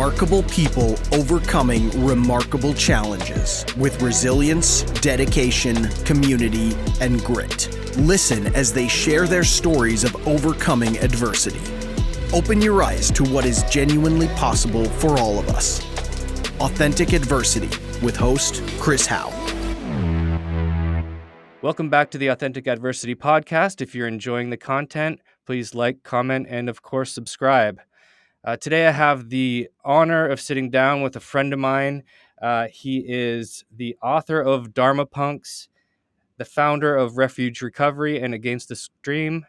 Remarkable people overcoming remarkable challenges with resilience, dedication, community, and grit. Listen as they share their stories of overcoming adversity. Open your eyes to what is genuinely possible for all of us. Authentic Adversity with host Chris Howe. Welcome back to the Authentic Adversity podcast. If you're enjoying the content, please like, comment, and of course, subscribe. Today, I have the honor of sitting down with a friend of mine. He is the author of Dharma Punks, the founder of Refuge Recovery and Against the Stream.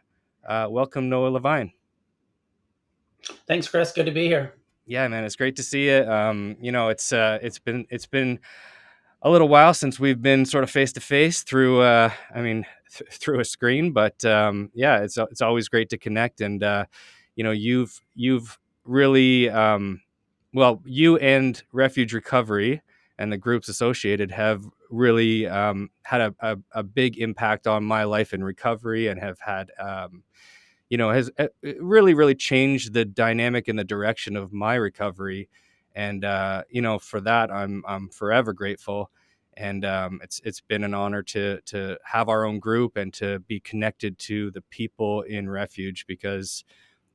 Welcome, Noah Levine. Thanks, Chris. Good to be here. Yeah, man, it's great to see you. It's been a little while since we've been sort of face to face through through a screen, but it's always great to connect. And you've really you and Refuge Recovery and the groups associated have really had a big impact on my life in recovery, and have had has really changed the dynamic and the direction of my recovery. And for that I'm forever grateful. And it's been an honor to have our own group and to be connected to the people in Refuge, because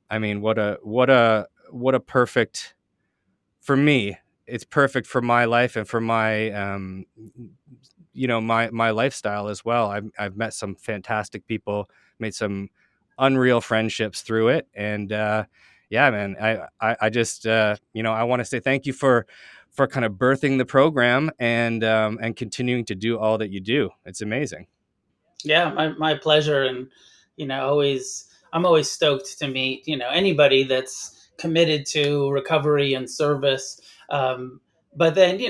I mean, what a perfect, for me, it's perfect for my life and for my my lifestyle as well. I've met some fantastic people, made some unreal friendships through it. And man, I just I want to say thank you for kind of birthing the program and continuing to do all that you do. It's amazing. Yeah, my pleasure. And I'm always stoked to meet anybody that's committed to recovery and service. But then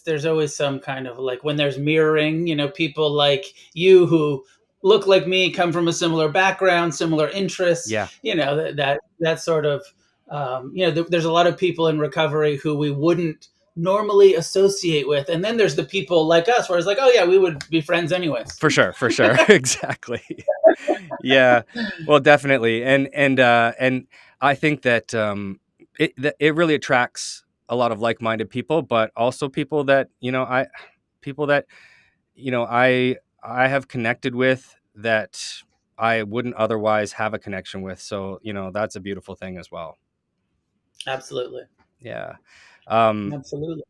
there's always some kind of, like, when there's mirroring, people like you who look like me, come from a similar background, similar interests. Yeah. That sort of there's a lot of people in recovery who we wouldn't normally associate with, and then there's the people like us where it's like, oh yeah, we would be friends anyways. For sure. Exactly. Yeah, well, definitely. And I think that it really attracts a lot of like-minded people, but also people that I have connected with that I wouldn't otherwise have a connection with. So that's a beautiful thing as well. Absolutely. Yeah. Absolutely.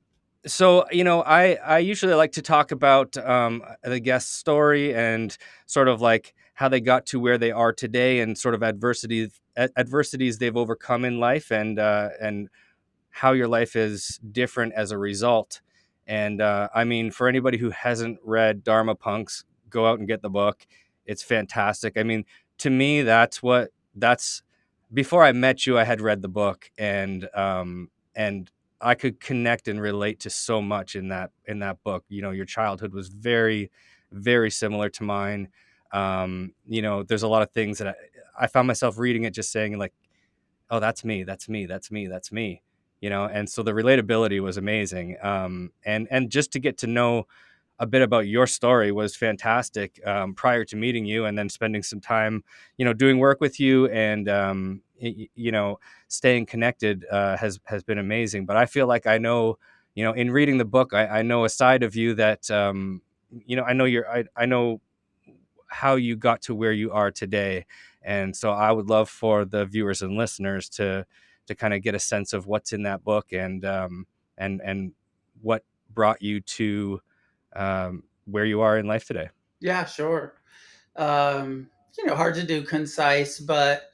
So, I usually like to talk about the guest story and sort of like how they got to where they are today, and sort of adversities they've overcome in life, and how your life is different as a result. And for anybody who hasn't read Dharma Punks, go out and get the book. It's fantastic. I mean, to me, that's before I met you, I had read the book, and I could connect and relate to so much in that book. Your childhood was very, very similar to mine. There's a lot of things that I found myself reading it, just saying like, oh, that's me. And so the relatability was amazing. And just to get to know a bit about your story was fantastic, prior to meeting you, and then spending some time, doing work with you, and, staying connected, has been amazing. But I feel like I know, in reading the book, I know a side of you that, I know how you got to where you are today. And so I would love for the viewers and listeners to kind of get a sense of what's in that book, and what brought you to where you are in life today. Yeah, sure. Hard to do concise, but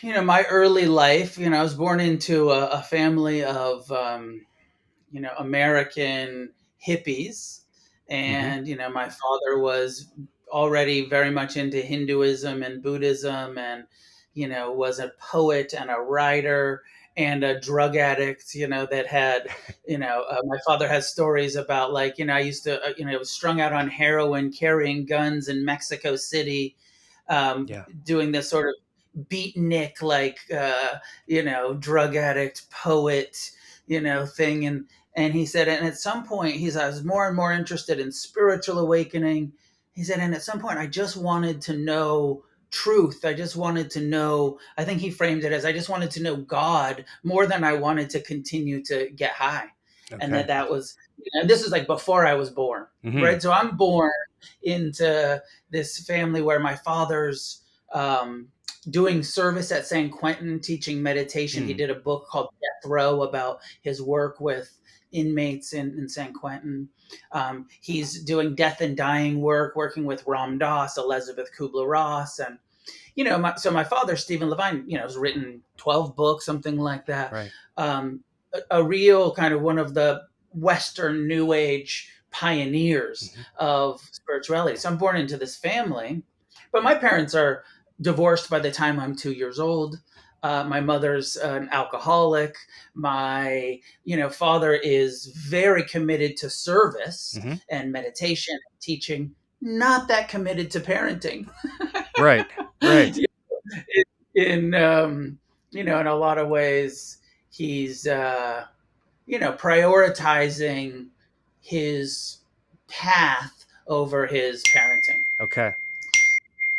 my early life, I was born into a family of American hippies, and my father was already very much into Hinduism and Buddhism, and was a poet and a writer and a drug addict, that had, my father has stories about, like, I used to, was strung out on heroin, carrying guns in Mexico City, doing this sort of beatnik, like, drug addict, poet, thing. And he said, and at some point, I was more and more interested in spiritual awakening. He said, and at some point, I just wanted to know truth. I just wanted to know, I think he framed it as, I just wanted to know God more than I wanted to continue to get high. And Okay. that was, and this is like before I was born, right? So I'm born into this family where my father's doing service at San Quentin, teaching meditation. He did a book called Death Row about his work with inmates in San Quentin. He's doing death and dying work, working with Ram Dass, Elizabeth Kubler-Ross, and so my father, Stephen Levine, has written 12 books, something like that. Right. A real kind of one of the Western New Age pioneers of spirituality. So I'm born into this family, but my parents are divorced by the time I'm 2 years old. My mother's an alcoholic. My, father is very committed to service and meditation and teaching, not that committed to parenting. Right. Right. In in a lot of ways, he's prioritizing his path over his parenting. Okay.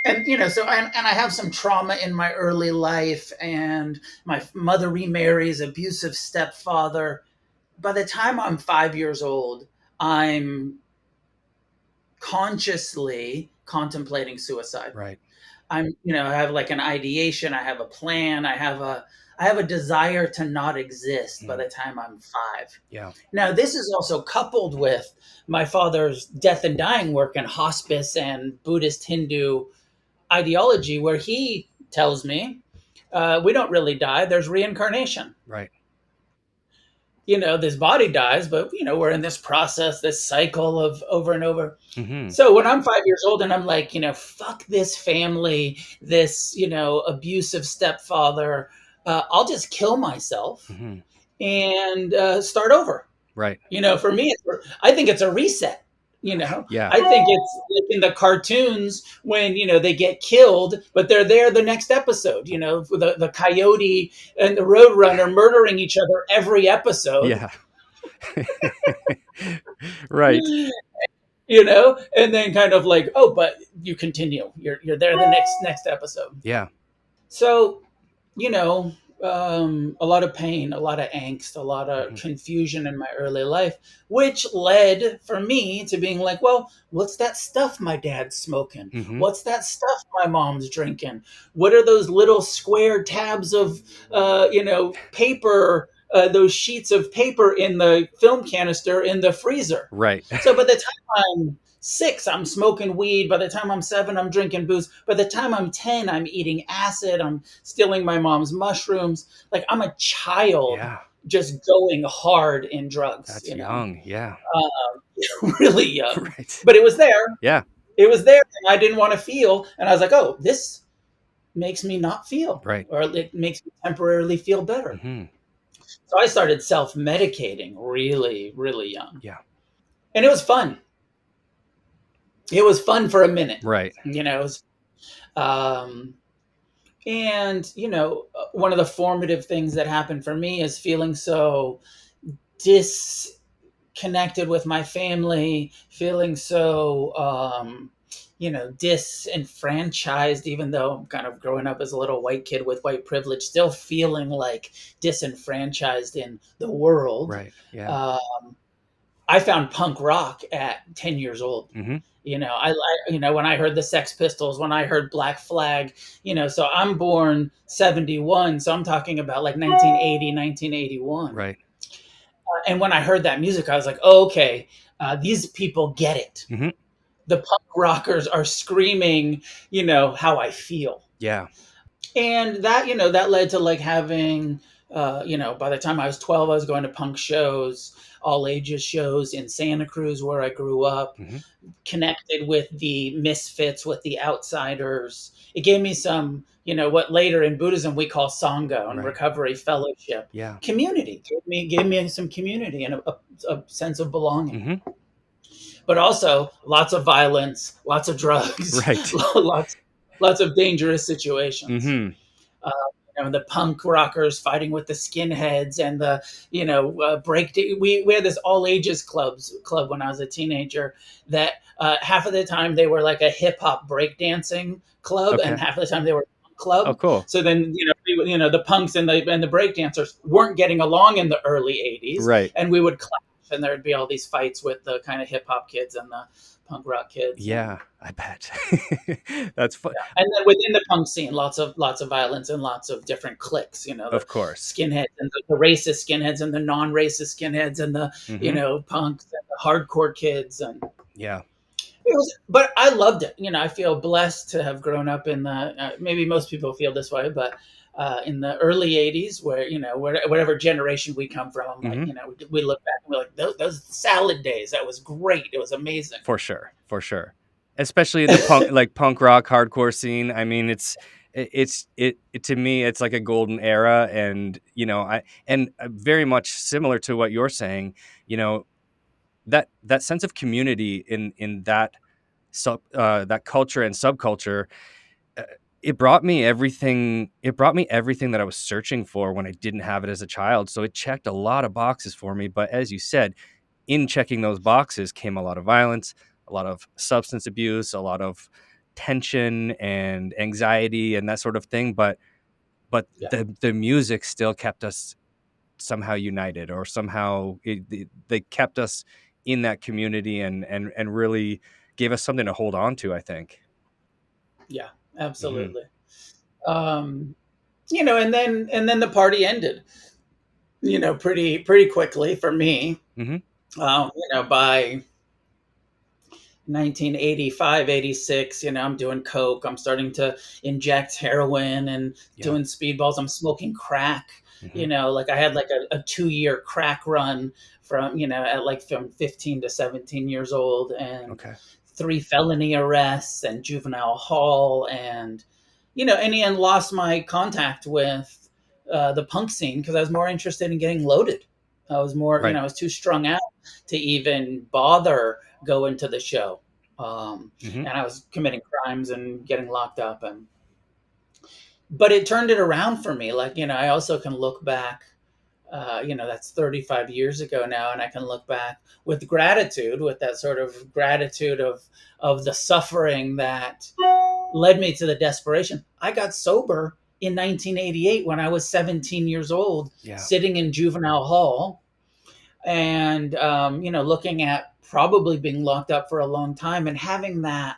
And I have some trauma in my early life, and my mother remarries, abusive stepfather. By the time I'm 5 years old, I'm consciously contemplating suicide. Right. I have like an ideation, I have a plan, I have a desire to not exist by the time I'm 5. Yeah. Now, this is also coupled with my father's death and dying work in hospice and Buddhist Hindu ideology, where he tells me we don't really die, there's reincarnation. Right. This body dies, but we're in this process, this cycle of over and over. Mm-hmm. So when I'm 5 years old and I'm like, fuck this family, this, abusive stepfather, I'll just kill myself and start over. Right. For me, I think it's a reset. Yeah. I think it's like in the cartoons when, they get killed, but they're there the next episode, the coyote and the roadrunner murdering each other every episode. Yeah. Right. And then kind of like, oh, but you continue. You're there the next episode. Yeah. So, a lot of pain, a lot of angst, a lot of confusion in my early life, which led for me to being like, well, what's that stuff my dad's smoking? What's that stuff my mom's drinking? What are those little square tabs of, paper, those sheets of paper in the film canister in the freezer? Right. So by the time I'm 6, I'm smoking weed. By the time I'm 7, I'm drinking booze. By the time I'm 10, I'm eating acid. I'm stealing my mom's mushrooms. Like, I'm a child just going hard in drugs. That's young. Yeah. Really young. Right. But it was there. Yeah. It was there. And I didn't want to feel. And I was like, oh, this makes me not feel. Right. Or it makes me temporarily feel better. So I started self-medicating really, really young. Yeah. And it was fun. It was fun for a minute. Right. It was, and, one of the formative things that happened for me is feeling so disconnected with my family, feeling so, disenfranchised, even though I'm kind of growing up as a little white kid with white privilege, still feeling like disenfranchised in the world. Right. Yeah. I found punk rock at 10 years old. I when I heard the Sex Pistols, when I heard Black Flag, so I'm born 71. So I'm talking about like 1980, 1981. Right. And when I heard that music, I was like, oh, okay, these people get it. The punk rockers are screaming, how I feel. Yeah. And that, that led to like having, by the time I was 12, I was going to punk shows, all ages shows in Santa Cruz, where I grew up, connected with the misfits, with the outsiders. It gave me some, what later in Buddhism we call Sangha and recovery fellowship. Yeah. Community. Gave me some community and a sense of belonging. But also lots of violence, lots of drugs, right. lots of dangerous situations. the punk rockers fighting with the skinheads and the we had this all ages club when I was a teenager that half of the time they were like a hip hop breakdancing club and Okay. half of the time they were a punk Oh, club. cool. So then the punks and the breakdancers weren't getting along in the early 80s, Right. and we would clash and there'd be all these fights with the kind of hip hop kids and the punk rock kids. Yeah, I bet. That's fun. Yeah. And then within the punk scene, lots of violence and lots of different cliques. The Of course. skinheads and the racist skinheads and the non-racist skinheads and the punks and the hardcore kids and yeah. But I loved it. I feel blessed to have grown up in the. Maybe most people feel this way, but in the early '80s, where whatever generation we come from, I'm like, we look back and we're like, those salad days. That was great. It was amazing. For sure. Especially in the punk rock hardcore scene. I mean, it to me, it's like a golden era, and very much similar to what you're saying. That sense of community in that that culture and subculture. It brought me everything that I was searching for when I didn't have it as a child. So it checked a lot of boxes for me. But as you said, in checking those boxes came a lot of violence, a lot of substance abuse, a lot of tension and anxiety and that sort of thing. But the music still kept us somehow united, or somehow they kept us in that community and really gave us something to hold on to, I think. Yeah, absolutely. And then the party ended, pretty quickly for me. By 1985, 86, I'm doing coke. I'm starting to inject heroin and doing speedballs. I'm smoking crack. Like I had like a 2-year crack run from, from 15 to 17 years old, and 3 felony arrests and juvenile hall, and lost my contact with the punk scene because I was more interested in getting loaded. I was more, I was too strung out to even bother going to the show. And I was committing crimes and getting locked up. But it turned it around for me. Like, I also can look back, that's 35 years ago now. And I can look back with gratitude, with that sort of gratitude of the suffering that led me to the desperation. I got sober in 1988 when I was 17 years old, sitting in juvenile hall and, looking at probably being locked up for a long time and having that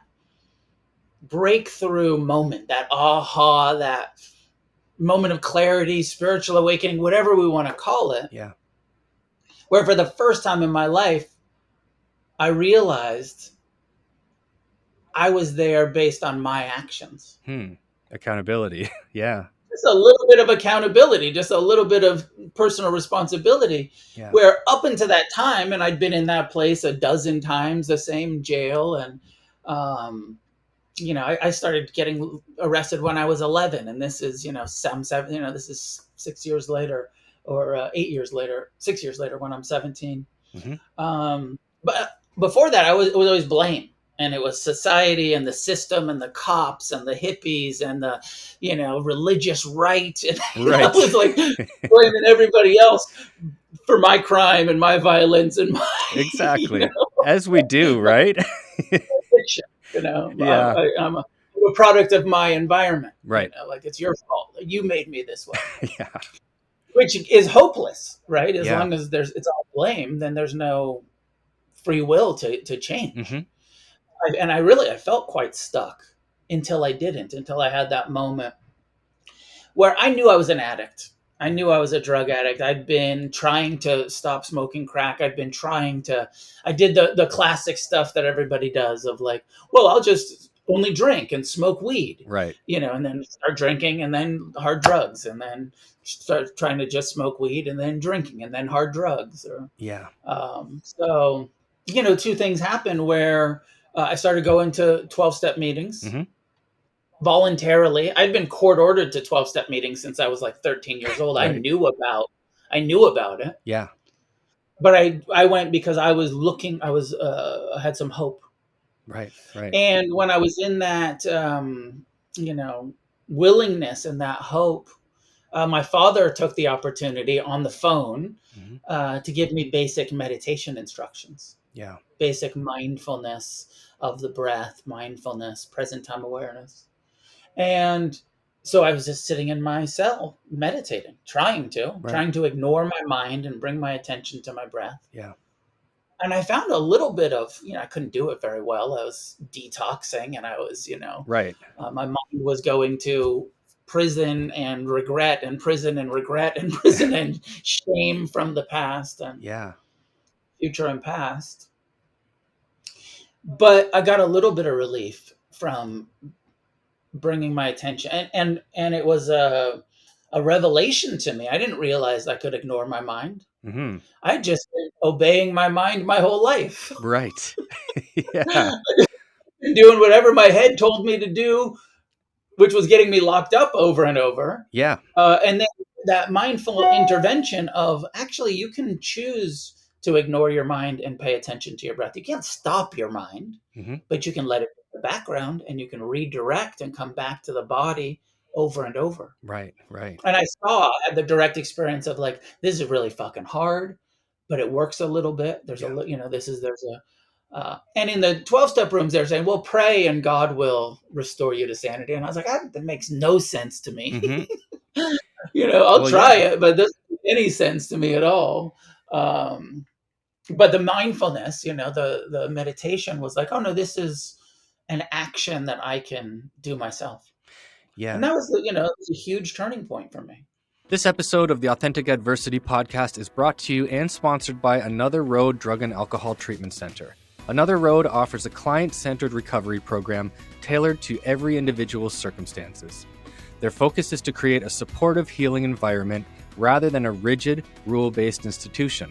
breakthrough moment, that aha, that moment of clarity, spiritual awakening, whatever we want to call it. Yeah. Where for the first time in my life, I realized I was there based on my actions. Accountability. Yeah. Just a little bit of accountability, just a little bit of personal responsibility. Yeah. Where up until that time, and I'd been in that place a dozen times, the same jail, and I started getting arrested when I was 11, and this is this is 6 years later, or 8 years later, 6 years later when I'm 17. But before that, it was always blame. And it was society and the system and the cops and the hippies and the, religious right. And I was like blaming everybody else for my crime and my violence and my exactly as we do, right? Fiction, Yeah. I'm a product of my environment, right? Like it's your fault. You made me this way. Yeah. Which is hopeless, right? As long as it's all blame, then there's no free will to change. I felt quite stuck until I had that moment where I knew I was an addict. I knew I was a drug addict. I'd been trying to stop smoking crack. I did the classic stuff that everybody does of like, well, I'll just only drink and smoke weed. Right. And then start drinking and then hard drugs and then start trying to just smoke weed and then drinking and then hard drugs. So, 2 things happened where I started going to 12-step meetings voluntarily. I'd been court ordered to 12-step meetings since I was like 13 years old. Right. I knew about it. Yeah. But I went because I was looking, I had some hope. Right. And when I was in that, willingness and that hope, My father took the opportunity on the phone Hmm. to give me basic meditation instructions, Yeah. basic mindfulness of the breath, mindfulness, present time awareness. And so I was just sitting in my cell meditating, Right. trying to ignore my mind and bring my attention to my breath. Yeah. And I found a little bit of, I couldn't do it very well. I was detoxing and I was, Right. my mind was going to prison and regret and prison and regret and prison and shame from the past and Yeah. future and past. But I got a little bit of relief from bringing my attention, and it was a revelation to me. I didn't realize I could ignore my mind. Hmm. I just been obeying my mind my whole life, Right. Yeah. doing whatever my head told me to do, which was getting me locked up over and over. Yeah. And then that mindful intervention of actually you can choose to ignore your mind and pay attention to your breath. You can't stop your mind, Hmm. but you can let it in the background and you can redirect and come back to the body over and over. Right. Right. And I had the direct experience of like, this is really fucking hard, but it works a little bit. There's Yeah. there's a, and in the 12 step rooms, they're saying, well, pray and God will restore you to sanity. And I was like, that makes no sense to me. Hmm. I'll Well, try yeah. it, but it doesn't make any sense to me at all. Um, but the mindfulness, the meditation was like, oh no, this is an action that I can do myself. And Yeah. that was, it was a huge turning point for me. This episode of the Authentic Adversity podcast is brought to you and sponsored by Another Road Drug and Alcohol Treatment Center. Another Road offers a client-centered recovery program tailored to every individual's circumstances. Their focus is to create a supportive, healing environment rather than a rigid, rule-based institution.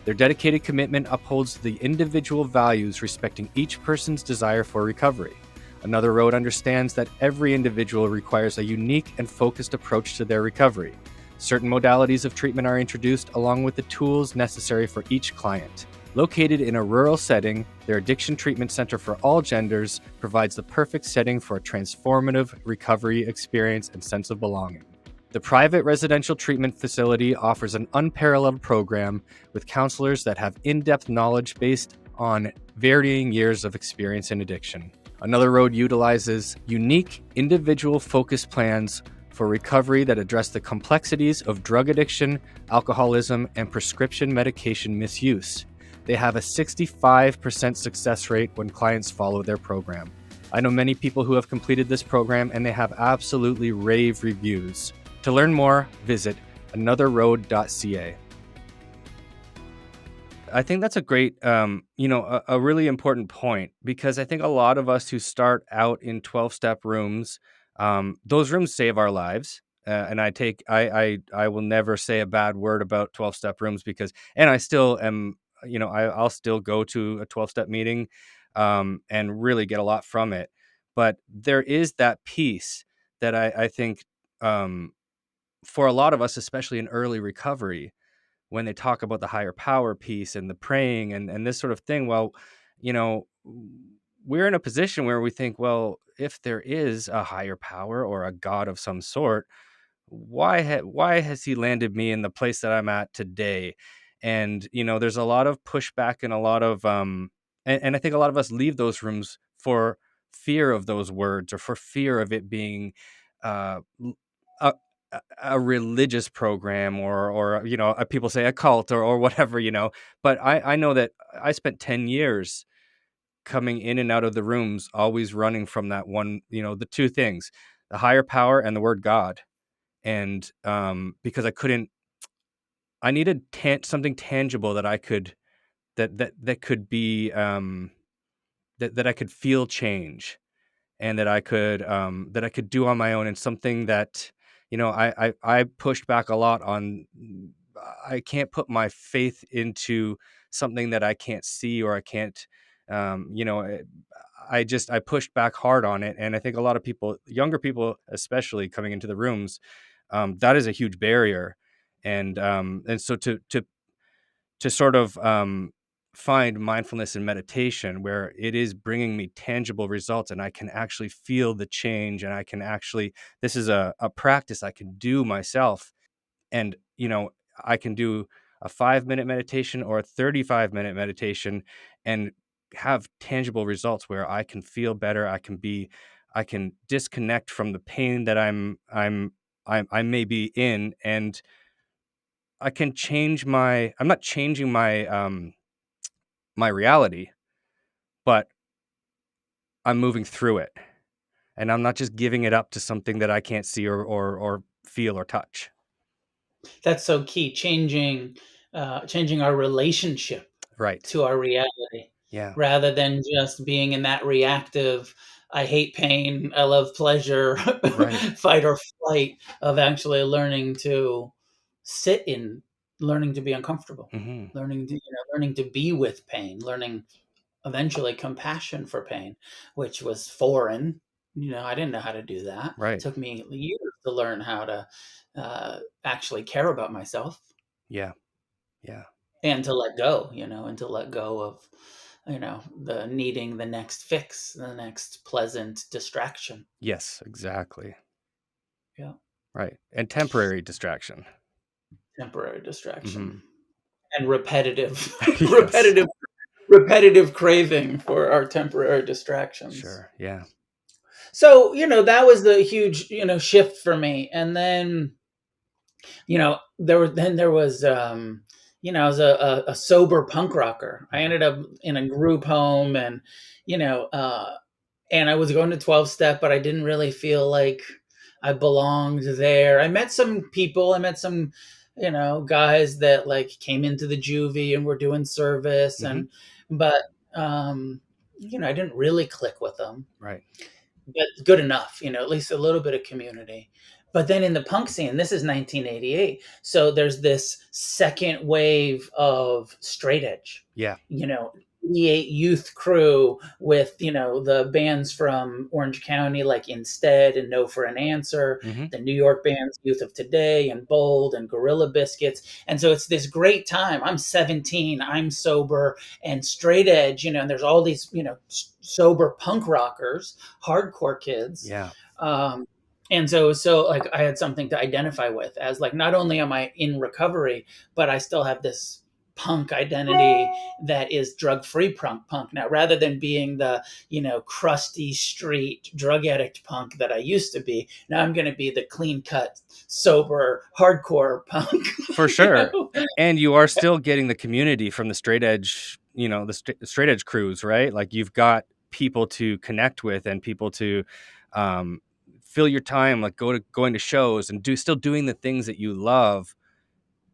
Their dedicated commitment upholds the individual values respecting each person's desire for recovery. Another Road understands that every individual requires a unique and focused approach to their recovery. Certain modalities of treatment are introduced along with the tools necessary for each client. Located in a rural setting, their addiction treatment center for all genders provides the perfect setting for a transformative recovery experience and sense of belonging. The private residential treatment facility offers an unparalleled program with counselors that have in-depth knowledge based on varying years of experience in addiction. Another Road utilizes unique, individual-focused plans for recovery that address the complexities of drug addiction, alcoholism, and prescription medication misuse. They have a 65% success rate when clients follow their program. I know many people who have completed this program, and they have absolutely rave reviews. To learn more, visit anotherroad.ca. I think that's a great, a really important point, because I think a lot of us who start out in 12-step rooms, those rooms save our lives. And I will never say a bad word about 12-step rooms and I still am, I'll still go to a 12-step meeting, and really get a lot from it. But there is that piece that I think, for a lot of us, especially in early recovery, when they talk about the higher power piece and the praying and this sort of thing, well, you know, we're in a position where we think, well, if there is a higher power or a God of some sort, why has he landed me in the place that I'm at today? And, there's a lot of pushback and a lot of, and I think a lot of us leave those rooms for fear of those words, or for fear of it being, uh, a, a religious program, or people say a cult, or whatever, but I know that I spent 10 years coming in and out of the rooms, always running from that one, the two things, the higher power and the word God. And because I needed something tangible that I could, that could be, that I could feel change, and that I could do on my own, and something that, I pushed back a lot on. I can't put my faith into something that I can't see, or I can't, um, you know, eh, I pushed back hard on it. And I think a lot of people, younger people especially, coming into the rooms, that is a huge barrier. And so to sort of, find mindfulness and meditation where it is bringing me tangible results, and I can actually feel the change, and I can actually, this is a practice I can do myself. And, I can do a 5-minute meditation or a 35-minute meditation and have tangible results where I can feel better. I can disconnect from the pain that I may be in, and I can I'm not changing my reality, but I'm moving through it, and I'm not just giving it up to something that I can't see or feel or touch. That's so key. Changing our relationship Right. to our reality, Yeah. rather than just being in that reactive, I hate pain, I love pleasure, Right. fight or flight, of actually learning to sit in, learning to be uncomfortable, Hmm. learning to be with pain, learning eventually compassion for pain, which was foreign. I didn't know how to do that. It Right. took me years to learn how to actually care about myself Yeah. Yeah. and to let go, and to let go of, the needing the next fix, the next pleasant distraction. Yes, exactly. Yeah. Right. And temporary distraction. Temporary Hmm. distraction and repetitive, Yes. repetitive craving for our temporary distractions. Sure. Yeah. So, that was the huge, shift for me. And then, there was I was a sober punk rocker. I Mhm. ended up in a group home, and you know and I was going to 12 step, but I didn't really feel like I belonged there. I met some people. I met some guys that like came into the juvie and were doing service, Mhm. but I didn't really click with them, Right. but good enough, at least a little bit of community. But then in the punk scene, this is 1988. So there's this second wave of straight edge, Yeah. 88 youth crew with, the bands from Orange County, like Instead and No for an Answer, Mhm. the New York bands, Youth of Today and Bold and Gorilla Biscuits. And so it's this great time. I'm 17, I'm sober and straight edge, and there's all these, sober punk rockers, hardcore kids. Yeah. Um, and so like I had something to identify with, as like, not only am I in recovery, but I still have this punk identity that is drug-free punk now, rather than being the crusty street drug addict punk that I used to be. Now I'm going to be the clean cut sober hardcore punk. For you sure. know And you are still getting the community from the straight edge, straight edge crews, right? Like you've got people to connect with and people to um, fill your time, like going to shows and still doing the things that you love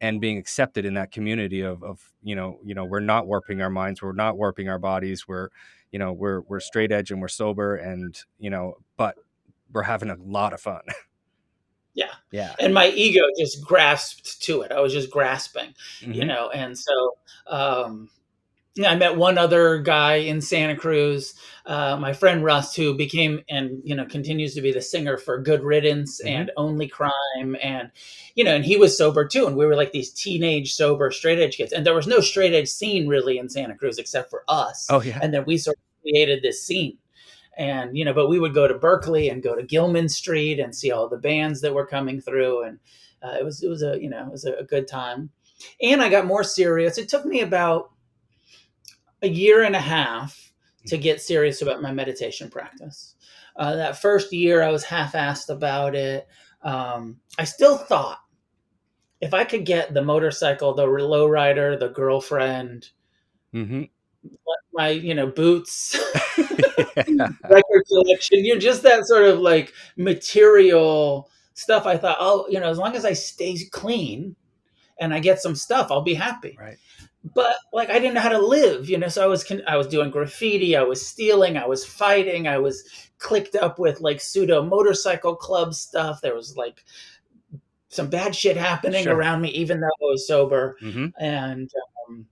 and being accepted in that community of we're not warping our minds, we're not warping our bodies, we're straight edge and we're sober, and but we're having a lot of fun. Yeah. Yeah. And my ego just grasped to it. I was just grasping, Hmm. and so um yeah, I met one other guy in Santa Cruz, my friend Russ, who became and continues to be the singer for Good Riddance Hmm. and Only Crime, and and he was sober too, and we were like these teenage sober straight edge kids, and there was no straight edge scene really in Santa Cruz except for us, Oh yeah. and then we sort of created this scene, and but we would go to Berkeley and go to Gilman Street and see all the bands that were coming through, and it was a good time, and I got more serious. It took me about a year and a half to get serious about my meditation practice. That first year, I was half-assed about it. I still thought if I could get the motorcycle, the lowrider, the girlfriend, Hmm. my boots, Yeah. record collection, just that sort of like material stuff. I thought, oh, as long as I stay clean and I get some stuff, I'll be happy. Right. But like I didn't know how to live, so I was doing graffiti, I was stealing, I was fighting, I was clicked up with like pseudo motorcycle club stuff. There was like some bad shit happening Sure. around me, even though I was sober, Hmm. and um,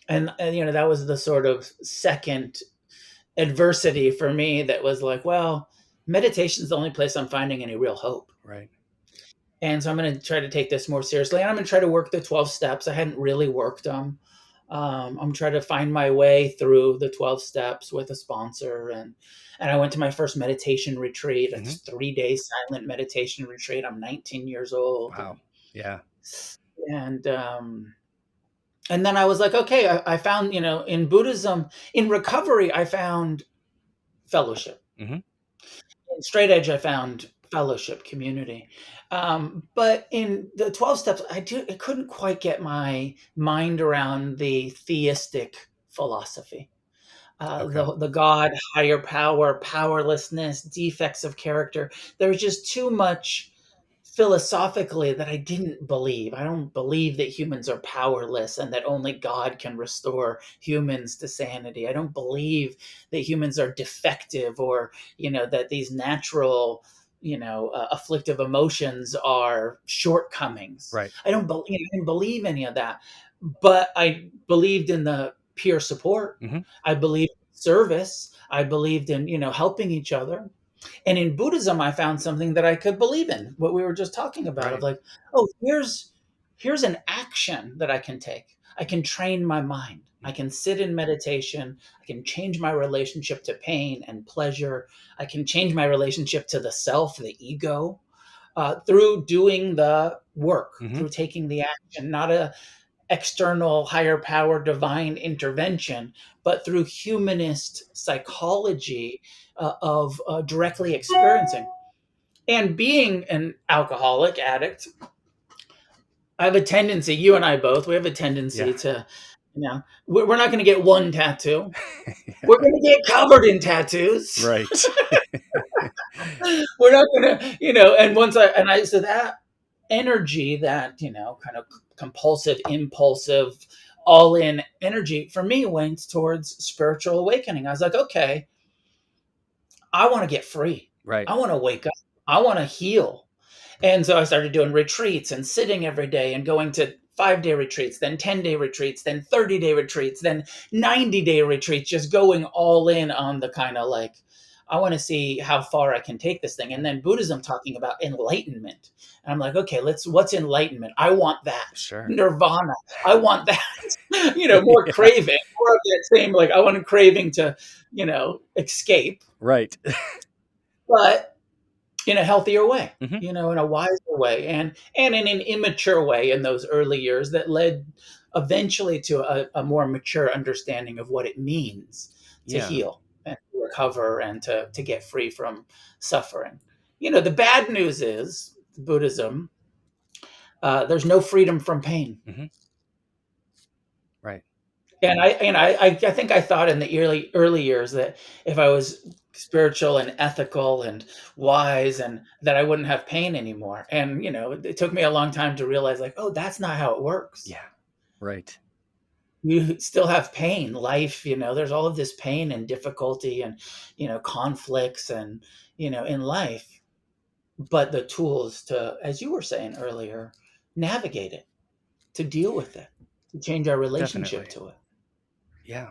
and that was the sort of second adversity for me that was like, well, meditation is the only place I'm finding any real hope. Right. And so I'm going to try to take this more seriously. And I'm going to try to work the 12 steps. I hadn't really worked them. I'm trying to find my way through the 12 steps with a sponsor. And I went to my first meditation retreat. Hmm. It's 3 day silent meditation retreat. I'm 19 years old. Wow. Yeah. And, and then I was like, okay, I found, in Buddhism, in recovery, I found fellowship. Hmm. In straight edge, I found fellowship, community. But in the 12 steps, I couldn't quite get my mind around the theistic philosophy. Okay. The God, higher power, powerlessness, defects of character. There was just too much philosophically that I didn't believe. I don't believe that humans are powerless and that only God can restore humans to sanity. I don't believe that humans are defective, or, that these natural, afflictive emotions are shortcomings. Right. I didn't believe any of that, but I believed in the peer support. Hmm. I believed in service. I believed in, helping each other. And in Buddhism, I found something that I could believe in, what we were just talking about, of Right. like, oh, here's an action that I can take. I can train my mind. I can sit in meditation. I can change my relationship to pain and pleasure. I can change my relationship to the self, the ego, through doing the work, Hmm. through taking the action, not a external higher power divine intervention, but through humanist psychology, of directly experiencing. And being an alcoholic addict, I have a tendency, you and I both, we have a tendency Yeah. to, we're not going to get one tattoo. We're going to get covered in tattoos. Right. We're not going to, so that energy, that, kind of compulsive, impulsive, all in energy for me went towards spiritual awakening. I was like, okay, I want to get free. Right. I want to wake up. I want to heal. And so I started doing retreats and sitting every day and going to 5 day retreats, then 10 day retreats, then 30 day retreats, then 90 day retreats, just going all in on the kind of like, I want to see how far I can take this thing. And then Buddhism talking about enlightenment. And I'm like, okay, what's enlightenment? I want that. Sure. Nirvana. I want that. More Yeah. craving, more of that same, like, I want a craving to, escape, Right. but in a healthier way, Hmm. in a wiser way, and in an immature way in those early years that led eventually to a more mature understanding of what it means to Yeah. heal and to recover and to get free from suffering. The bad news is Buddhism, there's no freedom from pain. Hmm. Right. And I think I thought in the early years that if I was spiritual and ethical and wise, and that I wouldn't have pain anymore. And it took me a long time to realize, like, oh, that's not how it works. Yeah. Right. You still have pain. Life, there's all of this pain and difficulty and conflicts and in life, but the tools to, as you were saying earlier, navigate it, to deal with it, to change our relationship Definitely. to it. Yeah.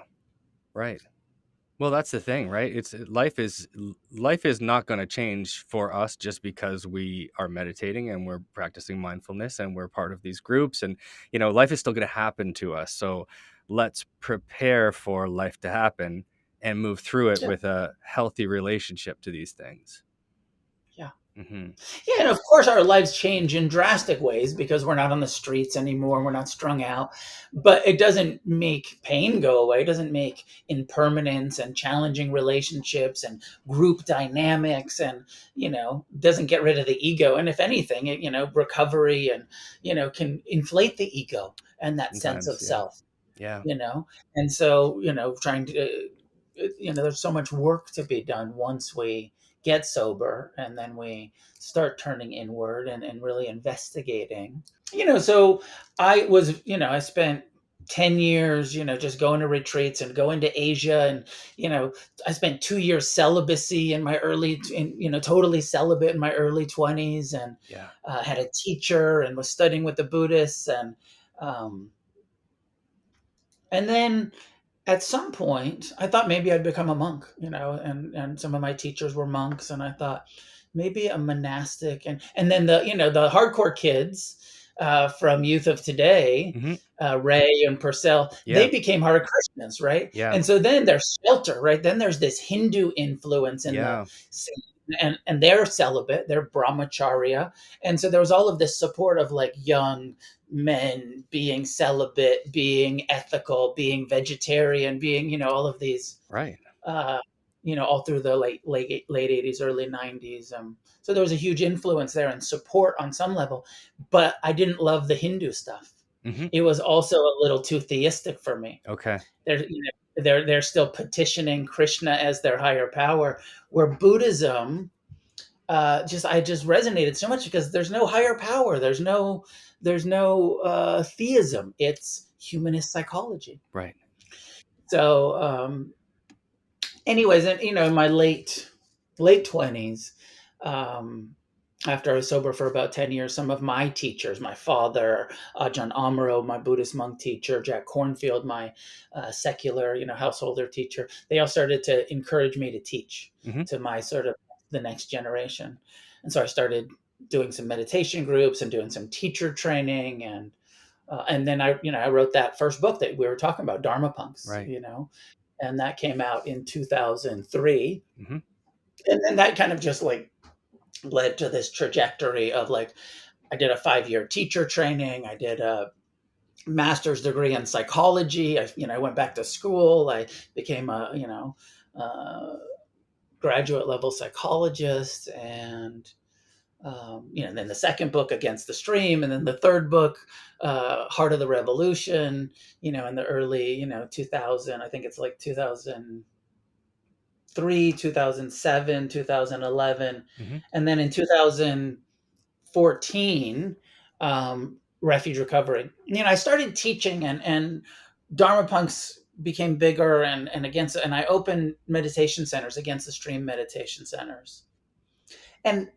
Right. Well, that's the thing, right? It's life is not going to change for us just because we are meditating and we're practicing mindfulness and we're part of these groups, and life is still going to happen to us. So let's prepare for life to happen and move through it Yeah. with a healthy relationship to these things. Yeah. Hmm. Yeah, and of course our lives change in drastic ways because we're not on the streets anymore, we're not strung out. But it doesn't make pain go away. It doesn't make impermanence and challenging relationships and group dynamics, and doesn't get rid of the ego. And if anything, it, recovery and can inflate the ego and that sense of Sometimes, yeah. self. Yeah. you know and so trying to there's so much work to be done once we get sober, and then we start turning inward and really investigating. So I spent 10 years, just going to retreats and going to Asia. And I spent 2 years celibacy in my totally celibate in my early 20s, and Yeah. had a teacher and was studying with the Buddhists. Um, and then at some point, I thought maybe I'd become a monk, and some of my teachers were monks, and I thought maybe a monastic, and then the hardcore kids, from Youth of Today, Hmm. Ray and Purcell, Yeah. they became Hare Krishnas, right? Yeah. And so then there's shelter, right? Then there's this Hindu influence in the Yeah. scene, and they're celibate, they're brahmacharya, and so there was all of this support of like young men being celibate, being ethical, being vegetarian, being all of these Right. uh, all through the late 80s, early 90s. So there was a huge influence there and support on some level, but I didn't love the Hindu stuff. Hmm. It was also a little too theistic for me. Okay. They're still petitioning Krishna as their higher power, where Buddhism I just resonated so much because there's no higher power. There's no theism. It's humanist psychology. Right. So anyways, and in my late 20s, um, after I was sober for about 10 years, some of my teachers, my father, Ajahn Amaro, my Buddhist monk teacher, Jack Cornfield, my secular, householder teacher, they all started to encourage me to teach Hmm. to my sort of the next generation. And so I started doing some meditation groups and doing some teacher training, and then I wrote that first book that we were talking about, Dharma Punks, Right. and that came out in 2003. Hmm. And then that kind of just like led to this trajectory of like, I did a 5-year teacher training. I did a master's degree in psychology. I went back to school. I became a graduate level psychologist, and then the second book, Against the Stream, and then the third book, Heart of the Revolution, in the early, 2000, I think it's like 2003, 2007, 2011. Hmm. And then in 2014, Refuge Recovery. I started teaching, and Dharma Punks became bigger, and I opened meditation centers, Against the Stream meditation centers. And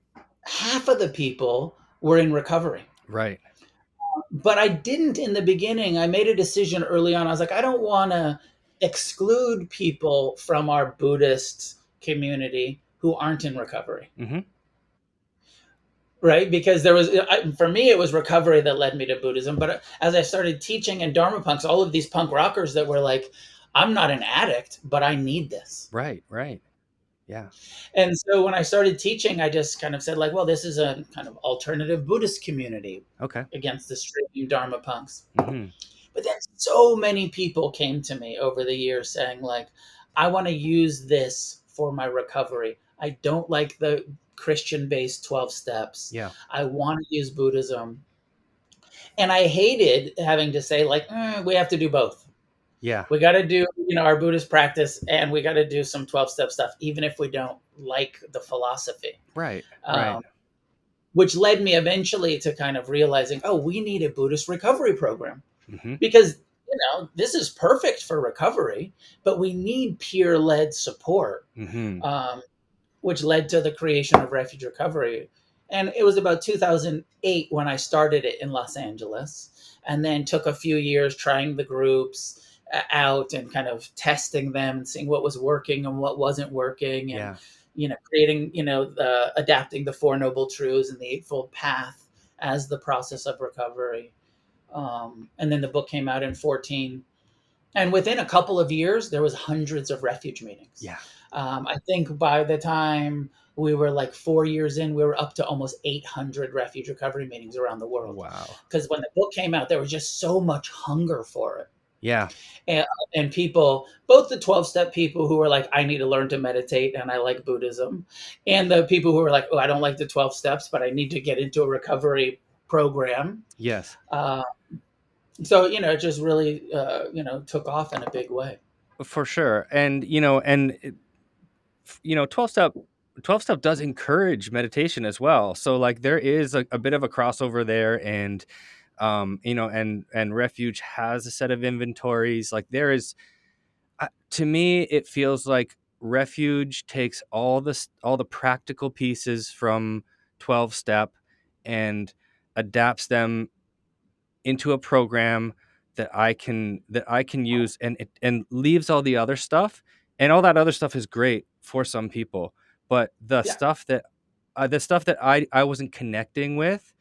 half of the people were in recovery. Right. But I didn't in the beginning. I made a decision early on. I was like, I don't want to exclude people from our Buddhist community who aren't in recovery. Hmm. Right? Because for me, it was recovery that led me to Buddhism. But as I started teaching in Dharma Punks, all of these punk rockers that were like, I'm not an addict, but I need this. Right. Right. Yeah. And so when I started teaching, I just kind of said, like, well, this is a kind of alternative Buddhist community Okay. against the stream Dharma Punks. Hmm. But then so many people came to me over the years saying, like, I want to use this for my recovery. I don't like the Christian based 12 steps. Yeah. I want to use Buddhism. And I hated having to say, like, we have to do both. Yeah. We got to do, our Buddhist practice, and we got to do some 12-step stuff, even if we don't like the philosophy. Right. Right. Which led me eventually to kind of realizing, oh, we need a Buddhist recovery program, Hmm. because this is perfect for recovery, but we need peer-led support, Hmm. which led to the creation of Refuge Recovery. And it was about 2008 when I started it in Los Angeles, and then took a few years trying the groups out and kind of testing them and seeing what was working and what wasn't working, and Yeah. creating, adapting the Four Noble Truths and the Eightfold Path as the process of recovery. And then the book came out in 14, and within a couple of years there was hundreds of refuge meetings. Yeah. I think by the time we were like 4 years in, we were up to almost 800 refuge recovery meetings around the world. Wow. Because when the book came out, there was just so much hunger for it. Yeah. And people, both the 12-step people who were like, I need to learn to meditate and I like Buddhism, and the people who were like, oh, I don't like the 12 steps, but I need to get into a recovery program. Yes. So, it just really, took off in a big way. For sure. And 12 step does encourage meditation as well. So like there is a bit of a crossover there, and and Refuge has a set of inventories. Like there is, to me, it feels like Refuge takes all the practical pieces from 12 step and adapts them into a program that I can use, and leaves all the other stuff. And all that other stuff is great for some people, but the Yeah. stuff that I wasn't connecting with,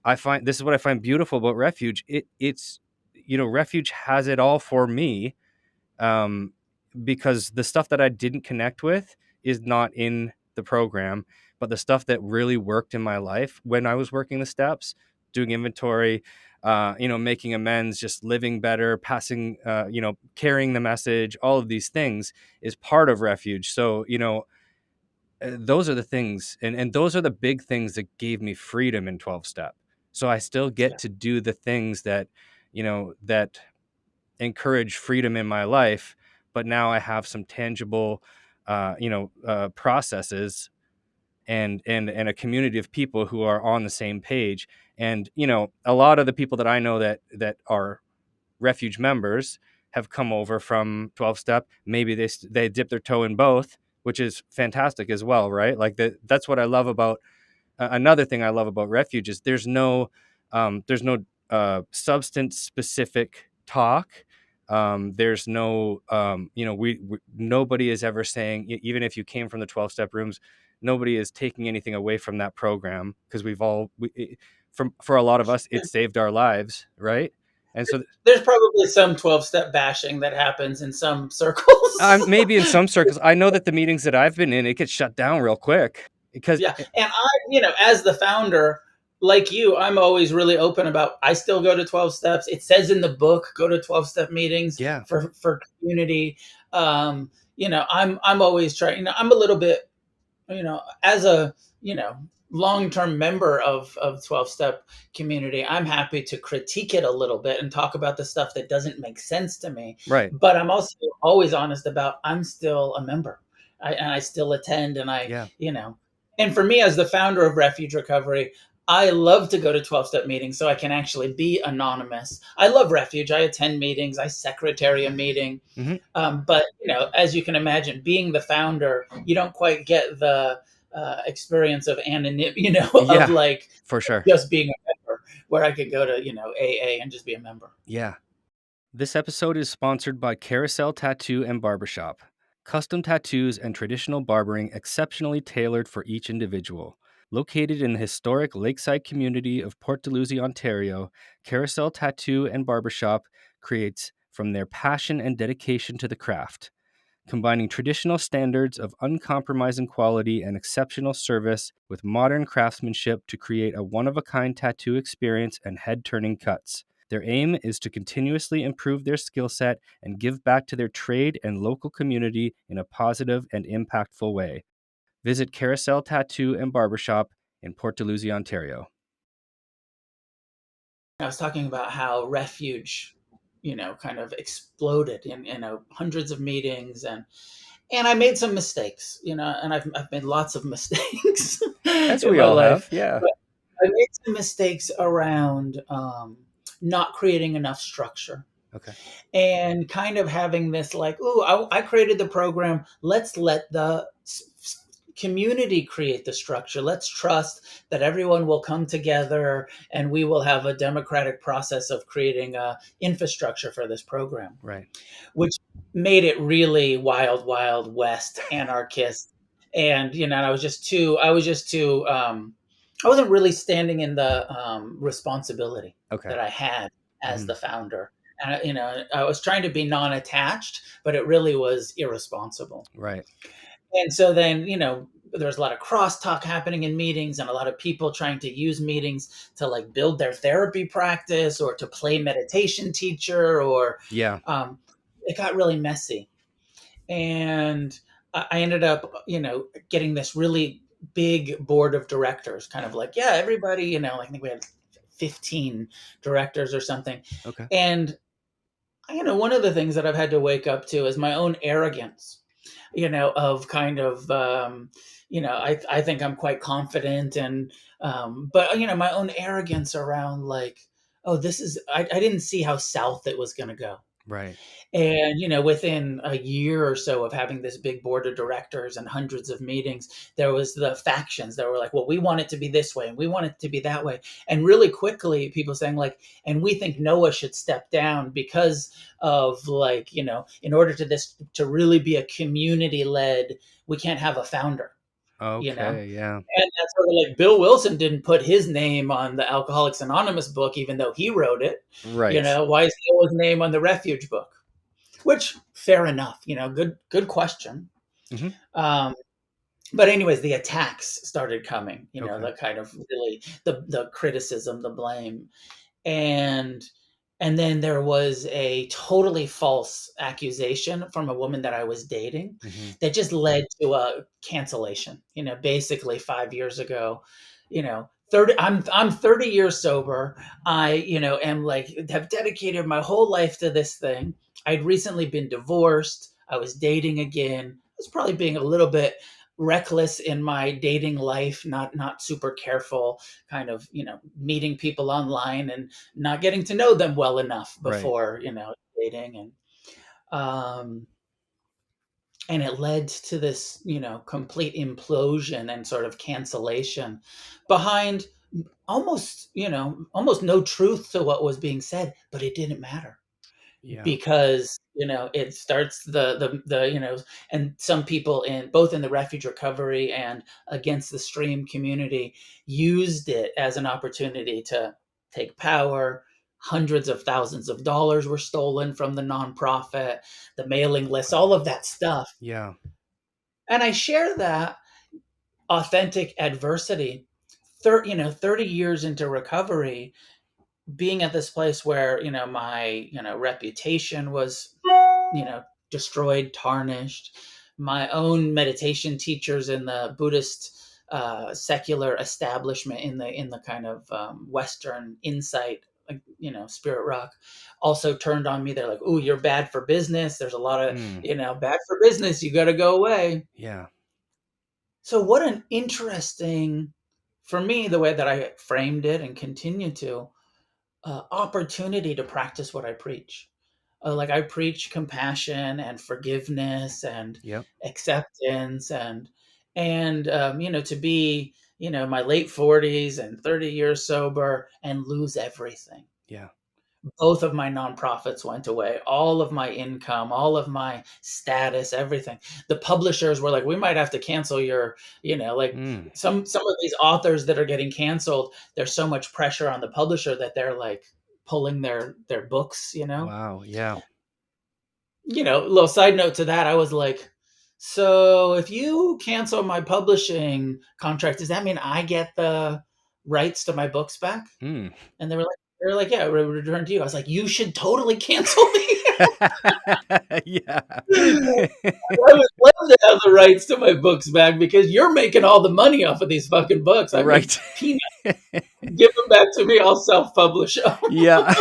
I find this is what I find beautiful about Refuge. It's Refuge has it all for me, um, because the stuff that I didn't connect with is not in the program, but the stuff that really worked in my life when I was working the steps, doing inventory, making amends, just living better, passing, carrying the message, all of these things is part of Refuge. So, those are the things, and those are the big things that gave me freedom in 12 step. So I still get Yeah. to do the things that encourage freedom in my life, but now I have some tangible, processes and a community of people who are on the same page. And, a lot of the people that I know that are Refuge members have come over from 12 step. Maybe they dip their toe in both, which is fantastic as well. Right. Like that's what I love about, another thing I love about Refuge is there's no substance specific talk. There's no, we nobody is ever saying, even if you came from the 12 step rooms, nobody is taking anything away from that program, because for a lot of us, it saved our lives. Right. And so, There's probably some 12-step bashing that happens in some circles. maybe in some circles, I know that the meetings that I've been in, it gets shut down real quick because, Yeah. And as the founder, like you, I'm always really open about, I still go to 12 steps. It says in the book, go to 12-step meetings yeah, for community. I'm always trying, I'm a little bit, as a, long-term member of 12-step community, I'm happy to critique it a little bit and talk about the stuff that doesn't make sense to me. right. But I'm also always honest about, I'm still a member. And I still attend, and Yeah. and for me, as the founder of Refuge Recovery, I love to go to 12-step meetings so I can actually be anonymous. I love Refuge. I attend meetings. I secretary a meeting. Hmm. But, as you can imagine, being the founder, you don't quite get the experience of anonymity, of Yeah, like for sure. just being a member, where I could go to, AA and just be a member. Yeah. This episode is sponsored by Carousel Tattoo and Barbershop. Custom tattoos and traditional barbering exceptionally tailored for each individual. Located in the historic lakeside community of Port Dalhousie, Ontario, Carousel Tattoo and Barbershop creates from their passion and dedication to the craft, combining traditional standards of uncompromising quality and exceptional service with modern craftsmanship to create a one-of-a-kind tattoo experience and head-turning cuts. Their aim is to continuously improve their skill set and give back to their trade and local community in a positive and impactful way. Visit Carousel Tattoo and Barbershop in Port Dalhousie, Ontario. I was talking about how Refuge, kind of exploded in, hundreds of meetings, and I made some mistakes, and I've made lots of mistakes As in we my all have, life. yeah. But I made some mistakes around not creating enough structure, Okay. and kind of having this like, oh, I created the program. Let's let the community create the structure. Let's trust that everyone will come together and we will have a democratic process of creating a infrastructure for this program, Right. which made it really wild, wild west, anarchist. And I wasn't really standing in the responsibility Okay. that I had as Hmm. the founder. And I was trying to be non-attached, but it really was irresponsible. Right. And so then, there's a lot of crosstalk happening in meetings, and a lot of people trying to use meetings to like build their therapy practice or to play meditation teacher, or Yeah. it got really messy. And I ended up, getting this really big board of directors, kind of like, yeah, everybody, I think we had 15 directors or something. Okay. And, one of the things that I've had to wake up to is my own arrogance, of kind of, I think I'm quite confident, but, my own arrogance around like, oh, I didn't see how south it was going to go. Right. And, within a year or so of having this big board of directors and hundreds of meetings, there was the factions that were like, well, we want it to be this way and we want it to be that way. And really quickly, people saying like, and we think Noah should step down because of like, in order to really be a community led, we can't have a founder. you know? Okay. Yeah. And that's sort of like Bill Wilson didn't put his name on the Alcoholics Anonymous book, even though he wrote it. You Right. know, why is Neil's name on the Refuge book? Which, fair enough. You know, good question. Hmm. Um, but anyways, the attacks started coming. You know, Okay. the kind of really the criticism, the blame, and and then there was a totally false accusation from a woman that I was dating Hmm. that just led to a cancellation. You know, basically 5 years ago, you know, 30 I'm 30 years sober. I, you know, am like have dedicated my whole life to this thing. I'd recently been divorced. I was dating again. I was probably being a little bit reckless in my dating life, not super careful, kind of, you know, meeting people online and not getting to know them well enough Right. before, you know, dating. Um and it led to this, you know, complete implosion and sort of cancellation behind almost, you know, almost no truth to what was being said, but it didn't matter Yeah. because, you know, it starts the you know, and some people in both in the Refuge Recovery and Against the Stream community used it as an opportunity to take power. Hundreds of thousands of dollars were stolen from the nonprofit, the mailing list, all Wow. of that stuff. Yeah. And I share that authentic adversity. 30 years into recovery, being at this place where, you know, my, you know, reputation was, you know, destroyed, tarnished. My own meditation teachers in the Buddhist secular establishment in the kind of Western insight, like, you know, Spirit Rock, also turned on me. They're like, "Ooh, you're bad for business. There's a lot of, Mm. you know, bad for business. You got to go away." Yeah. So what an interesting, for me, the way that I framed it and continue to, opportunity to practice what I preach. Like I preach compassion and forgiveness and Yep. acceptance you know, to be, you know, my late 40s and 30 years sober and lose everything. Yeah. Both of my nonprofits went away, all of my income, all of my status, everything. The publishers were like, we might have to cancel your, you know, like Mm. some of these authors that are getting canceled, there's so much pressure on the publisher that they're like pulling their books, you know. Wow. Yeah. You know, little side note to that, I was like, so if you cancel my publishing contract, does that mean I get the rights to my books back? Mm. And they were like, yeah, we'll return to you. I was like, you should totally cancel me. Yeah. I would love to have the rights to my books back because you're making all the money off of these fucking books. I make Right. peanuts. Give them back to me. I'll self-publish them. Yeah.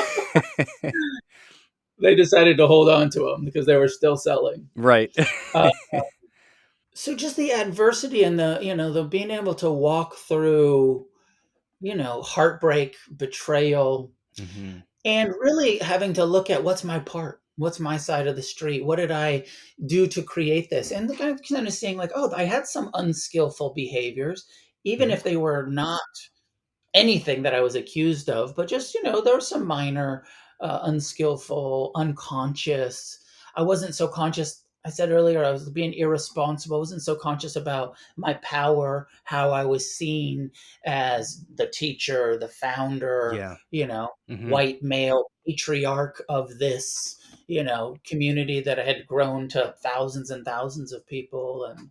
They decided to hold on to them because they were still selling. Right. Uh, so just the adversity and the, you know, the being able to walk through, you know, heartbreak, betrayal, Hmm. and really having to look at what's my part, what's my side of the street, what did I do to create this, and the kind of seeing like, oh, I had some unskillful behaviors, even Hmm. if they were not anything that I was accused of, but just, you know, there were some minor, unskillful, unconscious. I wasn't so conscious. I said earlier I was being irresponsible. I wasn't so conscious about my power, how I was seen as the teacher, the founder, Yeah. you know, Hmm. white male patriarch of this, you know, community that had grown to thousands and thousands of people. And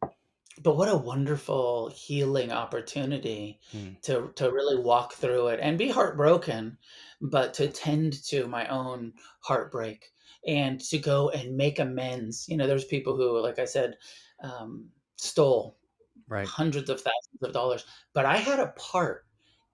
but what a wonderful healing opportunity Mm. to really walk through it and be heartbroken, but to tend to my own heartbreak and to go and make amends. You know, there's people who, like I said, stole Right. hundreds of thousands of dollars, but I had a part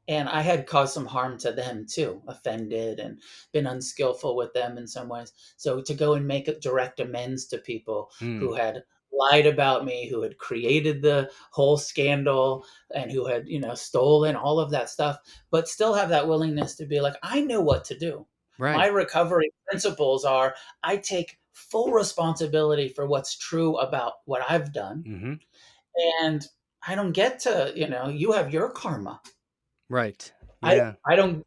and I had caused some harm to them too, offended and been unskillful with them in some ways. So to go and make a direct amends to people Mm. who had lied about me, who had created the whole scandal and who had, you know, stolen all of that stuff, but still have that willingness to be like, I know what to do. My Right. recovery principles are I take full responsibility for what's true about what I've done. Hmm. And I don't get to, you know, you have your karma. Right. I Yeah. I don't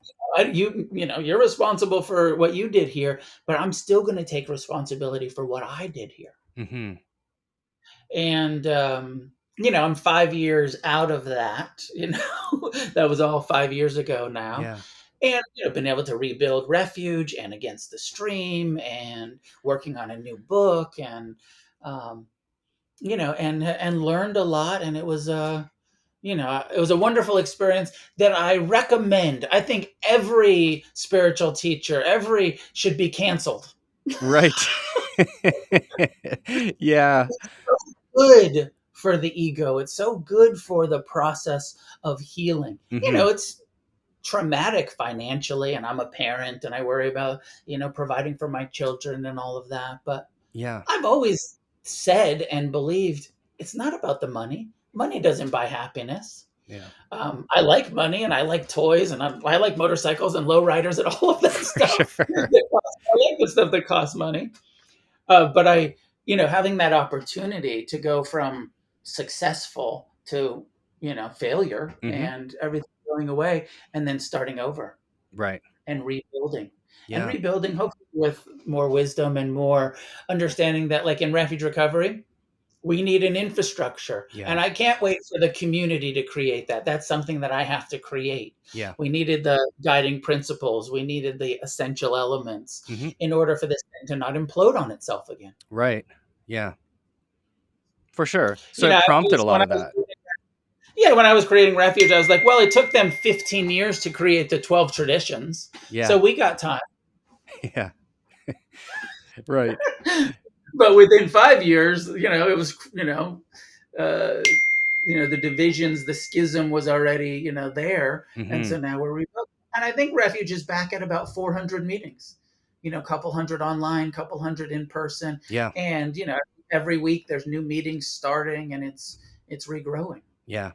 you know, you're responsible for what you did here, but I'm still going to take responsibility for what I did here. Hmm. And I'm 5 years out of that. That was all 5 years ago now. Yeah. And been able to rebuild Refuge and Against the Stream, and working on a new book, and um, and learned a lot. And it was a wonderful experience that I recommend. I think every spiritual teacher, every should be canceled. Right. Yeah. Good for the ego. It's so good for the process of healing. Hmm. It's traumatic financially, and I'm a parent, and I worry about, providing for my children and all of that. But Yeah. I've always said and believed it's not about the money. Money doesn't buy happiness. Yeah. I like money, and I like toys, and I like motorcycles and lowriders and all of that For stuff. sure. I like the stuff that costs money. But having that opportunity to go from successful to, failure, Hmm. and everything going away, and then starting over Right. and rebuilding, Yeah. hopefully with more wisdom and more understanding that, like in Refuge Recovery, we need an infrastructure. And Yeah. I can't wait for the community to create that. That's something that I have to create. Yeah. We needed the guiding principles, we needed the essential elements Hmm. in order for this thing to not implode on itself again. Right. Yeah. For sure. So You know, it I prompted a was, lot of that. when I was creating Refuge, I was like, well, it took them 15 years to create the 12 traditions. So Yeah. we got time. Yeah. Right. But within 5 years, it was, uh, the divisions, the schism was already, there. And Hmm. so now we're rebuilding. And I think Refuge is back at about 400 meetings, a couple hundred online, couple hundred in person. Yeah. And, every week there's new meetings starting, and it's regrowing. Yeah.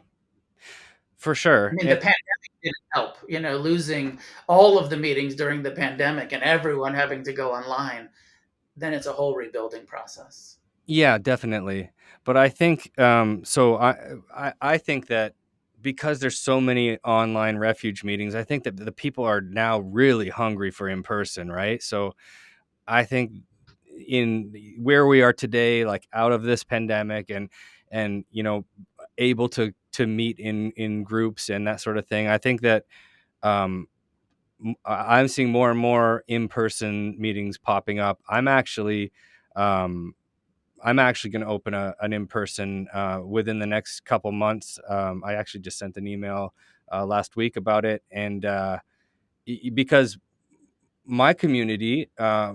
For I sure. mean, the pandemic didn't help, losing all of the meetings during the pandemic and everyone having to go online. Then it's a whole rebuilding process. Yeah, definitely. But I think so I think that because there's so many online refuge meetings, I think that the people are now really hungry for in person, right? So I think in where we are today, like out of this pandemic, and able to meet in groups and that sort of thing, I think that um I'm seeing more and more in-person meetings popping up. Um I'm actually going to open an in-person within the next couple months. I actually just sent an email last week about it, and because my community, I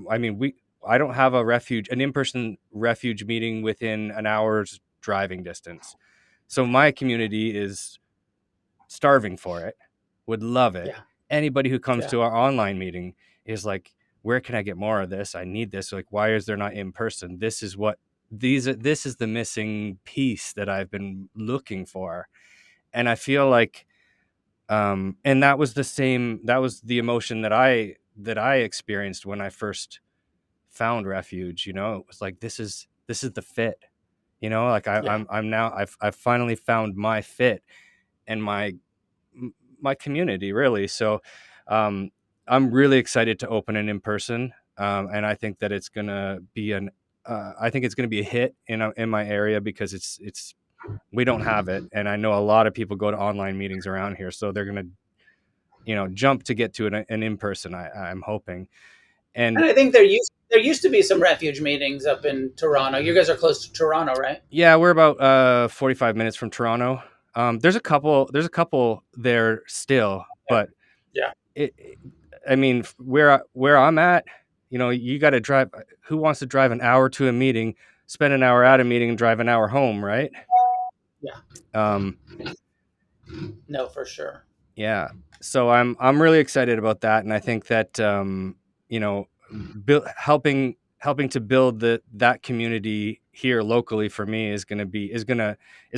don't have an in-person refuge meeting within an hour's driving distance. So my community is starving for it, would love it. Yeah. Anybody who comes Yeah. to our online meeting is like, where can I get more of this? I need this. Like, why is there not in person? This is the missing piece that I've been looking for. And I feel like, and that was the emotion that I experienced when I first found Refuge. It was like, this is the fit, like Yeah. I'm now, I've finally found my fit and my community, really. So I'm really excited to open it in person, and I think that it's gonna be a hit in my area, because it's we don't have it, and I know a lot of people go to online meetings around here, so they're gonna jump to get to an in person. I'm hoping. And And I think there used to be some refuge meetings up in Toronto. You guys are close to Toronto, right? yeah, we're about 45 minutes from Toronto. There's a couple there still, but Yeah. it I mean, where I'm at, you got to drive. Who wants to drive an hour to a meeting, spend an hour Yeah. at a meeting, and drive an hour home, right? Yeah. Um, No, for sure. yeah. So I'm really excited about that, and I think that you know, helping to build that community here locally for me is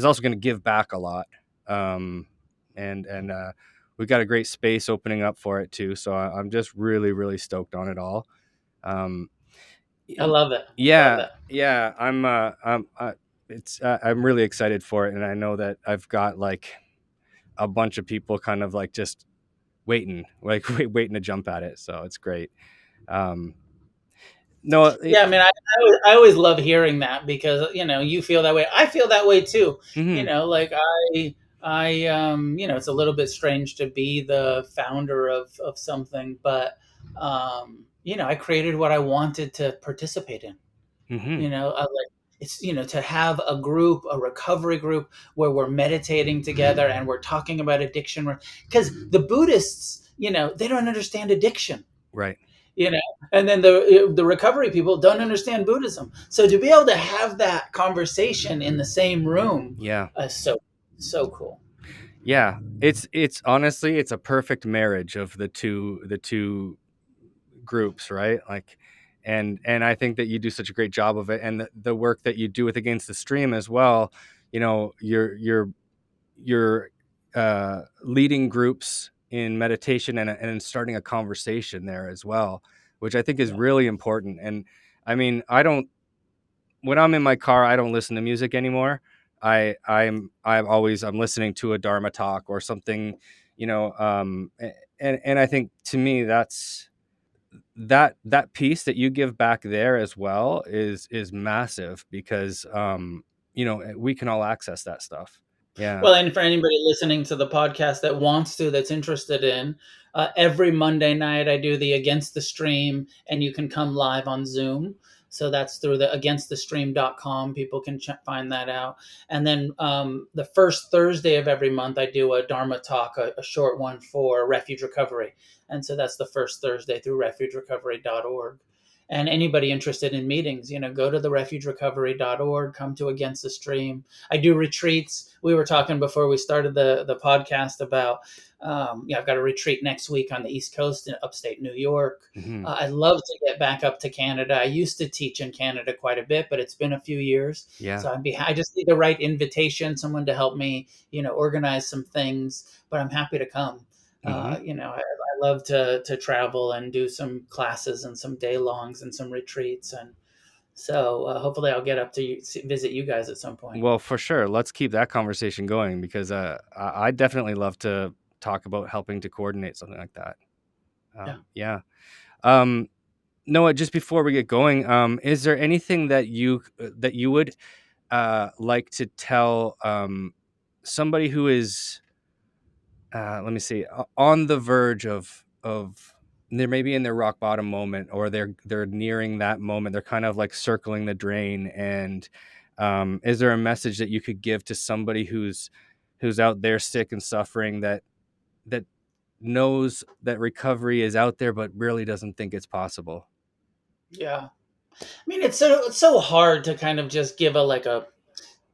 also gonna give back a lot. And we got a great space opening up for it too. So I'm just really, really stoked on it all. Um, I love it. Love yeah, it. yeah, I'm really excited for it, and I know that I've got like a bunch of people kind of like just waiting, like waiting to jump at it. So it's great. Um, No, Yeah, I mean, I always love hearing that because you feel that way. I feel that way too. mhm, Like it's a little bit strange to be the founder of something, but I created what I wanted to participate in. mhm, Like it's to have a group, a recovery group where we're meditating together and we're talking about addiction, because the Buddhists, they don't understand addiction, right. you know and then the recovery people don't understand Buddhism, so to be able to have that conversation in the same room Yeah. is so cool. Yeah. It's honestly, it's a perfect marriage of the two groups, right? Like, and I think that you do such a great job of it, and the work that you do with Against the Stream as well. You're leading groups in meditation and starting a conversation there as well, which I think is Yeah. really important. And I mean, I don't when I'm in my car, I don't listen to music anymore. I'm listening to a Dharma talk or something, and I think to me that piece that you give back there as well is massive because we can all access that stuff. Yeah. Well, and for anybody listening to the podcast that wants to, that's interested in, every Monday night I do the Against the Stream, and you can come live on Zoom. So that's through the againstthestream.com. People can find that out. And then the first Thursday of every month, I do a Dharma talk, a short one for Refuge Recovery. And so that's the first Thursday through refugerecovery.org. And anybody interested in meetings, go to the refugerecovery.org, come to Against the Stream. I do retreats. We were talking before we started the podcast about, I've got a retreat next week on the East Coast in upstate New York. Hmm. I'd love to get back up to Canada. I used to teach in Canada quite a bit, but it's been a few years. Yeah. So I just need the right invitation, someone to help me, organize some things, but I'm happy to come. Hmm. I love to travel and do some classes and some day longs and some retreats. And so hopefully I'll get up to visit you guys at some point. Well, for sure. Let's keep that conversation going because I definitely love to talk about helping to coordinate something like that. Yeah. Yeah. Um, Noah, just before we get going, is there anything that you would like to tell somebody who is let me see, on the verge of they're maybe in their rock bottom moment, or they're nearing that moment, they're kind of like circling the drain, and is there a message that you could give to somebody who's out there sick and suffering, that knows that recovery is out there but really doesn't think it's possible? Yeah. I mean, it's so hard to kind of just give a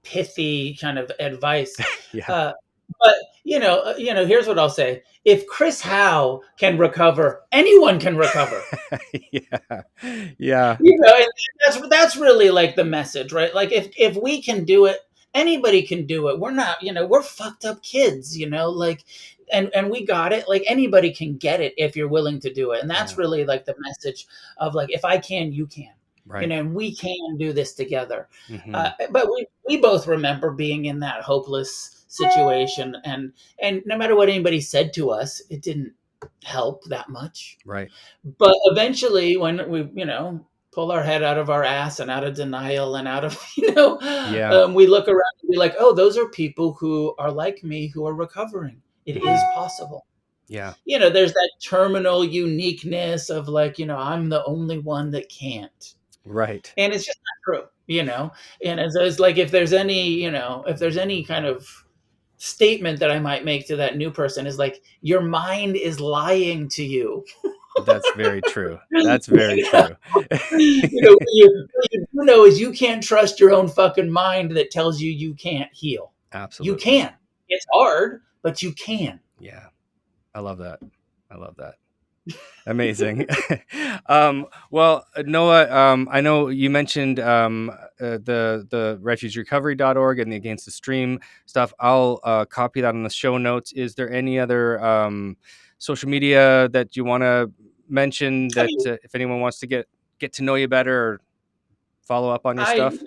pithy kind of advice. Yeah. Uh, but here's what I'll say: if Chris Howe can recover, anyone can recover. Yeah. Yeah. And that's really like the message, right? Like if we can do it, anybody can do it. We're not, we're fucked up kids, like, and we got it. Like anybody can get it if you're willing to do it, and Yeah. that's really like the message of like, if I can, you can. Right. And we can do this together. Hmm. But we both remember being in that hopeless situation, and no matter what anybody said to us, it didn't help that much. Right. But eventually, when we, pull our head out of our ass and out of denial and out of, Yeah. we look around and be like, oh, those are people who are like me who are recovering. It is possible. Yeah. There's that terminal uniqueness of like, I'm the only one that can't. Right. And it's just not true, And it's like, if there's any kind of statement that I might make to that new person is like, your mind is lying to you. That's very true. That's very true. What you do know is you can't trust your own fucking mind that tells you you can't heal. You Absolutely. can. It's hard, but you can. Yeah. I love that. I love that. Amazing. Well, Noah, I know you mentioned the refugerecovery.org and the Against the Stream stuff. I'll copy that on the show notes. Is there any other social media that you want to mention I that mean, if anyone wants to get to know you better or follow up on your I stuff?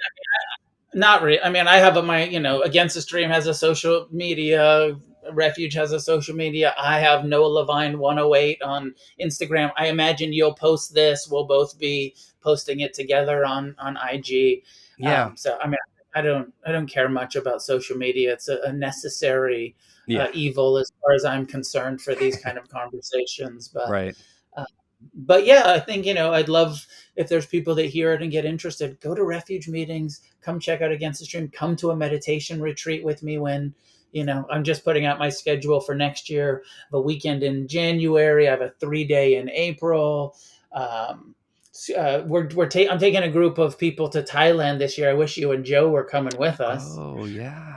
not really. I mean, I have my, Against the Stream has a social media Refuge has a social media. I have Noah Levine 108 on Instagram. I imagine you'll post this. We'll both be posting it together on IG. Yeah. So I mean, I don't care much about social media. It's a necessary Yeah. evil as far as I'm concerned for these kind of conversations. Right. Uh, but yeah, I think, I'd love if there's people that hear it and get interested, go to Refuge meetings, come check out Against the Stream, come to a meditation retreat with me when, I'm just putting out my schedule for next year. I have a weekend in January. I have a 3-day in April. I'm taking a group of people to Thailand this year. I wish you and Joe were coming with us. Oh, yeah.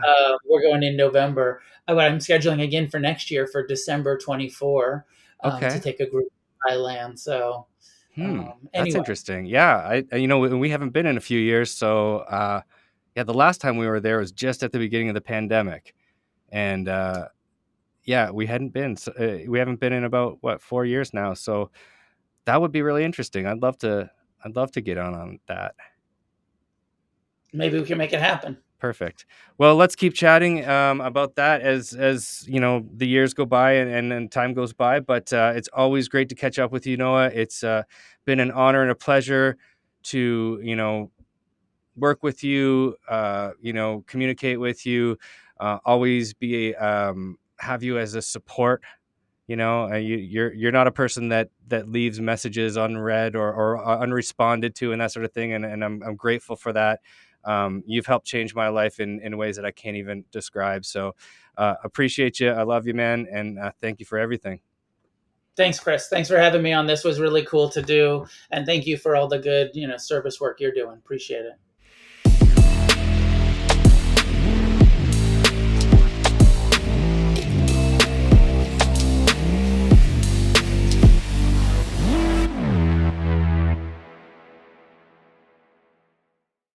We're going in November. But I'm scheduling again for next year for December 24 to Okay. take a group to Thailand. So That's anyway, interesting. Yeah. We haven't been in a few years. So, yeah, the last time we were there was just at the beginning of the pandemic. And, yeah, we hadn't been, we haven't been in about 4 years now. So that would be really interesting. I'd love to get on that. maybe we can make it happen. Perfect. Well, let's keep chatting about that as the years go by and time goes by. But it's always great to catch up with you, Noah. It's been an honor and a pleasure to work with you. Communicate with you. Always be have you as a support. You're not a person that leaves messages unread or unresponded to and that sort of thing. And I'm grateful for that. You've helped change my life in ways that I can't even describe. So appreciate you. I love you, man. And thank you for everything. Thanks, Chris. Thanks for having me on. This was really cool to do. And thank you for all the good, service work you're doing. Appreciate it.